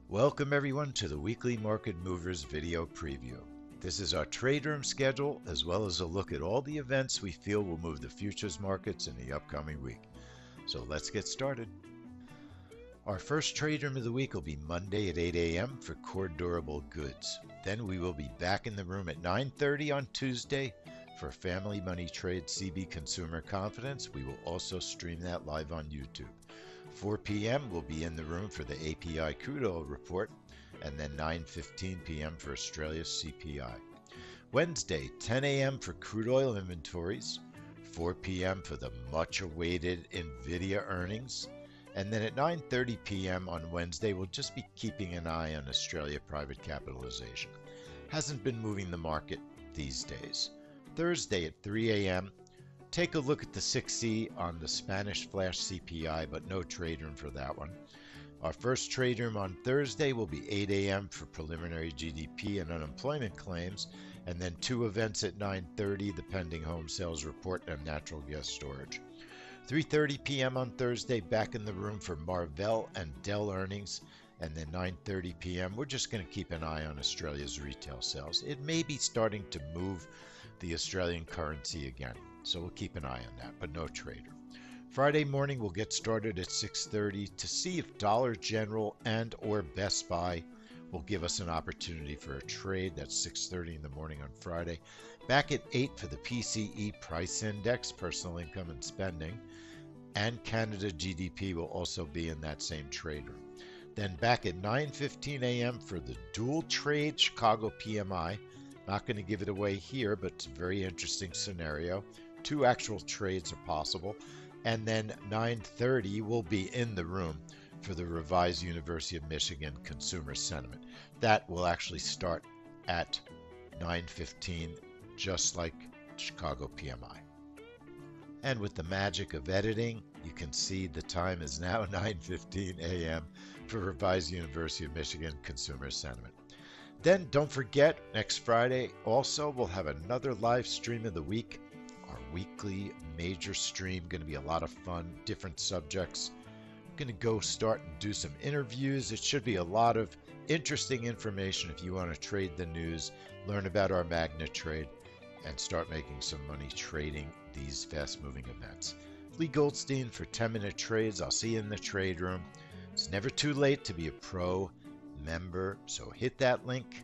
Welcome everyone to the Weekly Market Movers video preview. This is our trade room schedule as well as a look at all the events we feel will move the futures markets in the upcoming week. So let's get started. Our first trade room of the week will be Monday at 8 a.m. for core durable goods. Then we will be back in the room at 9:30 on Tuesday for Family Money Trade CB Consumer Confidence. We will also stream that live on YouTube. 4 p.m. we'll be in the room for the API crude oil report, and then 9:15 p.m. for Australia's CPI. Wednesday, 10 a.m. for crude oil inventories, 4 p.m. for the much-awaited NVIDIA earnings, and then at 9:30 p.m. on Wednesday, we'll just be keeping an eye on Australia private capitalization. Hasn't been moving the market these days. Thursday at 3 a.m., take a look at the 6E on the Spanish flash CPI, but no trade room for that one. Our first trade room on Thursday will be 8 a.m. for preliminary GDP and unemployment claims, and then two events at 9:30, the pending home sales report and natural gas storage. 3:30 p.m. on Thursday, back in the room for Marvell and Dell earnings, and then 9:30 p.m. we're just going to keep an eye on Australia's retail sales. It may be starting to move the Australian currency again, so we'll keep an eye on that, but no trader. Friday morning we'll get started at 6:30 to see if Dollar General and or Best Buy will give us an opportunity for a trade. That's 6:30 in the morning on Friday. Back at 8 for the PCE price index, personal income and spending, and Canada GDP will also be in that same trade room. Then back at 9:15 a.m. for the dual trade Chicago PMI. Not going to give it away here, but it's a very interesting scenario. Two actual trades are possible. And then 9:30 will be in the room for the revised University of Michigan consumer sentiment. That will actually start at 9:15, just like Chicago PMI. And with the magic of editing, you can see the time is now 9:15 a.m. for revised University of Michigan consumer sentiment. Then don't forget, next Friday also we'll have another live stream of the week. Our weekly major stream, going to be a lot of fun, different subjects. I'm going to go start and do some interviews. It should be a lot of interesting information if you want to trade the news, learn about our magnet trade, and start making some money trading these fast-moving events. Leigh Goldstein for 10-minute trades. I'll see you in the trade room. It's never too late to be a pro member, so hit that link